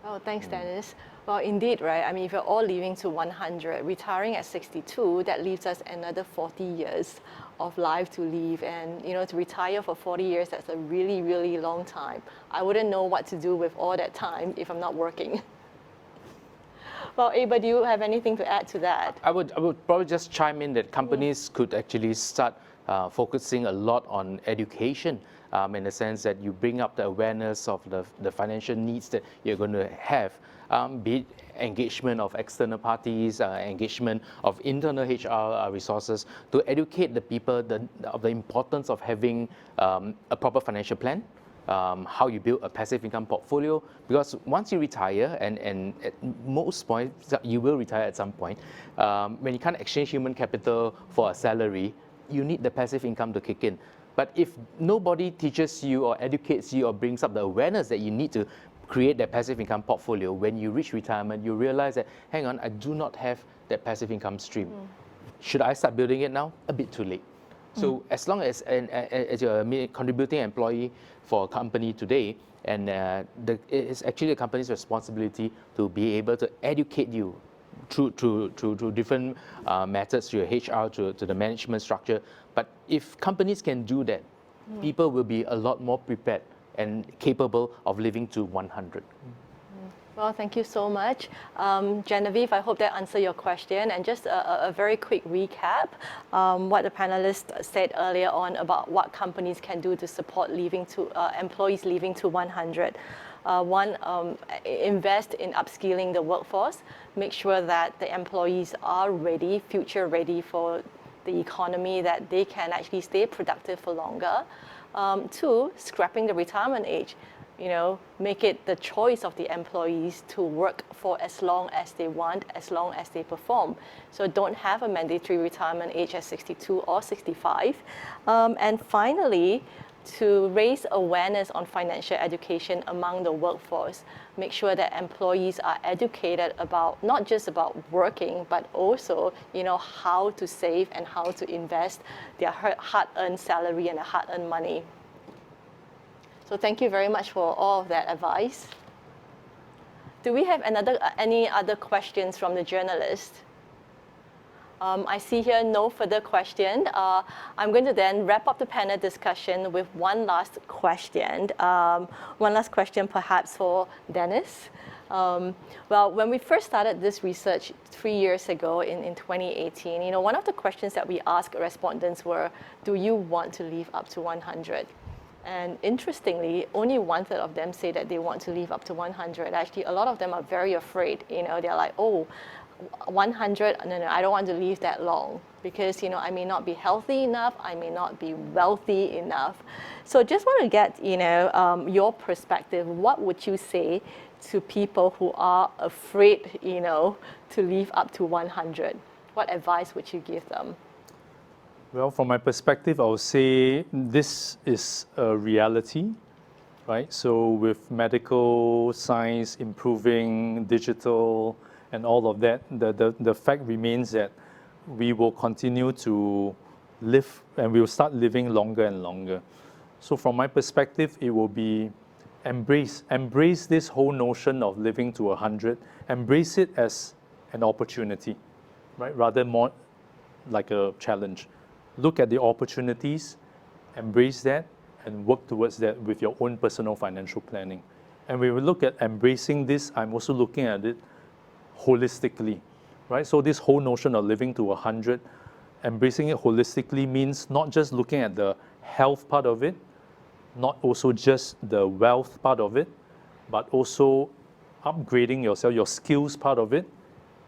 Oh, thanks, Dennis. Well, indeed, right? I mean, if you're all living to 100, retiring at 62, that leaves us another 40 years of life to live. And, you know, to retire for 40 years, that's a really, really long time. I wouldn't know what to do with all that time if I'm not working. Well, Abel, do you have anything to add to that? I would probably just chime in that companies could actually start focusing a lot on education, in the sense that you bring up the awareness of the financial needs that you're going to have, be it engagement of external parties, engagement of internal HR resources, to educate the people of the importance of having a proper financial plan, how you build a passive income portfolio. Because once you retire, and at most points, you will retire at some point, when you can't exchange human capital for a salary, you need the passive income to kick in. But if nobody teaches you or educates you or brings up the awareness that you need to create that passive income portfolio, when you reach retirement, you realize that, hang on, I do not have that passive income stream. Should I start building it now? A bit too late. So as long as you're a contributing employee for a company today, and it's actually the company's responsibility to be able to educate you through different methods, through your HR, to the management structure. But if companies can do that, people will be a lot more prepared and capable of living to 100. Well, thank you so much. Genevieve, I hope that answered your question. And just a very quick recap, what the panelists said earlier on about what companies can do to support employees leaving to 100. One, invest in upskilling the workforce. Make sure that the employees are ready, future ready for the economy, that they can actually stay productive for longer. Two, scrapping the retirement age. You know, make it the choice of the employees to work for as long as they want, as long as they perform. So don't have a mandatory retirement age at 62 or 65. And finally, to raise awareness on financial education among the workforce. Make sure that employees are educated about, not just about working, but also, you know, how to save and how to invest their hard-earned salary and their hard-earned money. So thank you very much for all of that advice. Do we have any other questions from the journalist? I see here no further question. I'm going to then wrap up the panel discussion with one last question. One last question perhaps for Dennis. Well, when we first started this research 3 years ago in 2018, you know, one of the questions that we asked respondents were, do you want to live up to 100? And interestingly, only 1/3 of them say that they want to live up to 100. Actually, a lot of them are very afraid. You know, they're like, oh, 100, no, I don't want to live that long because, you know, I may not be healthy enough, I may not be wealthy enough. So just want to get, you know, your perspective. What would you say to people who are afraid, you know, to live up to 100? What advice would you give them? Well, from my perspective, I would say this is a reality, right? So with medical science improving, digital, and all of that, the fact remains that we will continue to live and we will start living longer and longer. So from my perspective, it will be embrace this whole notion of living to 100, embrace it as an opportunity, right? Rather more like a challenge. Look at the opportunities, embrace that, and work towards that with your own personal financial planning. And when we look at embracing this, I'm also looking at it holistically, right? So this whole notion of living to 100, embracing it holistically means not just looking at the health part of it, not also just the wealth part of it, but also upgrading yourself, your skills part of it,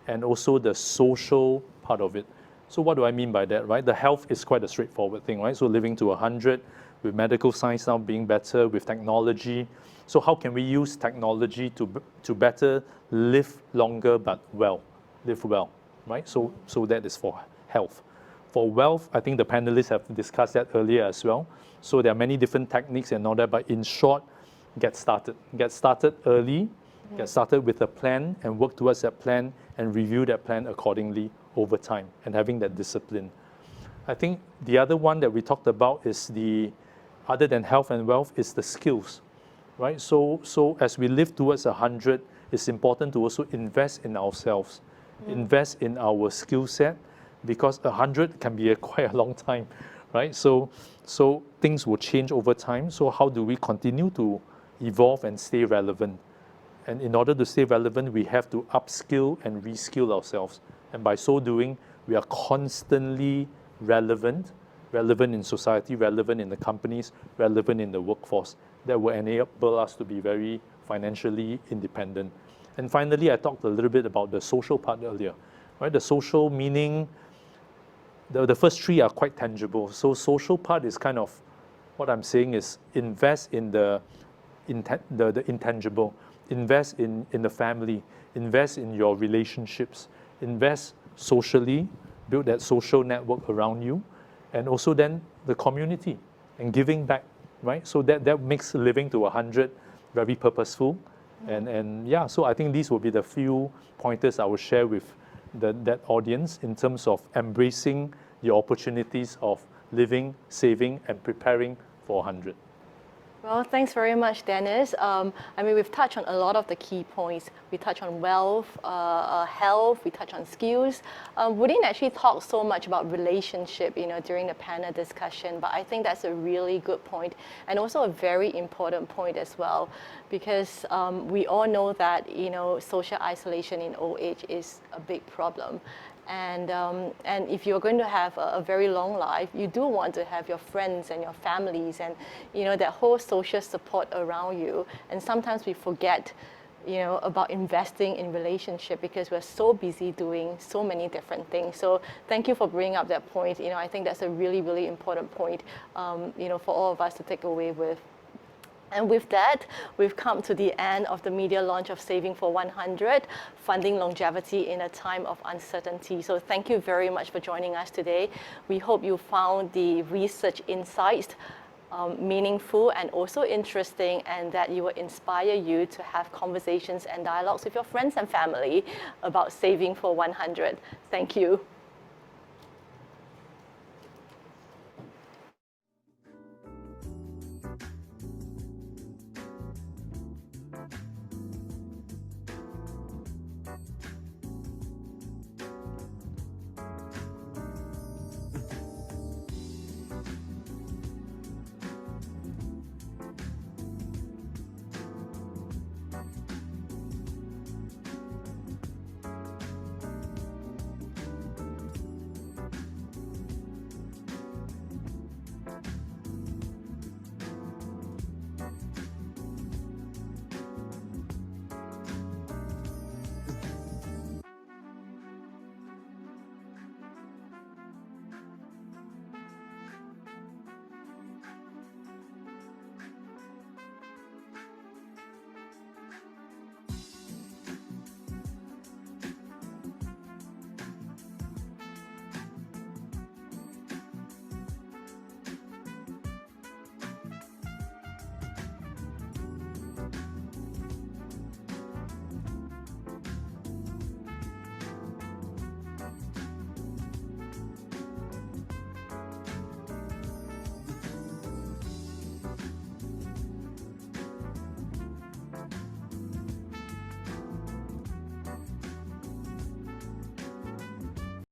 and also the social part of it. So what do I mean by that, right? The health is quite a straightforward thing, right? So living to 100, with medical science now being better, with technology. So how can we use technology to better live longer but live well, right? So that is for health. For wealth, I think the panelists have discussed that earlier as well. So there are many different techniques and all that, but in short, get started. Get started early Get started with a plan and work towards that plan and review that plan accordingly over time and having that discipline. I think the other one that we talked about is other than health and wealth, is the skills, right? So as we live towards 100, it's important to also invest in ourselves, invest in our skill set, because 100 can be quite a long time, right? So things will change over time. So how do we continue to evolve and stay relevant? And in order to stay relevant, we have to upskill and reskill ourselves. And by so doing, we are constantly relevant in society, relevant in the companies, relevant in the workforce. That will enable us to be very financially independent. And finally, I talked a little bit about the social part earlier, right? The social meaning, the first three are quite tangible. So social part is kind of, what I'm saying is invest in the intangible, invest in the family, invest in your relationships, invest socially, build that social network around you, and also then the community and giving back, right? So that makes living to 100 very purposeful. And yeah, so I think these will be the few pointers I will share with that audience in terms of embracing the opportunities of living, saving, and preparing for 100. Well, thanks very much, Dennis. I mean, we've touched on a lot of the key points. We touched on wealth, health, we touched on skills. We didn't actually talk so much about relationship, during the panel discussion, but I think that's a really good point and also a very important point as well, because we all know that, social isolation in old age is a big problem. And if you're going to have a very long life, you do want to have your friends and your families and, that whole social support around you. And sometimes we forget, about investing in relationship because we're so busy doing so many different things. So thank you for bringing up that point. I think that's a really, really important point, for all of us to take away with. And with that, we've come to the end of the media launch of Saving for 100, Funding Longevity in a Time of Uncertainty. So thank you very much for joining us today. We hope you found the research insights meaningful and also interesting, and that it will inspire you to have conversations and dialogues with your friends and family about Saving for 100. Thank you.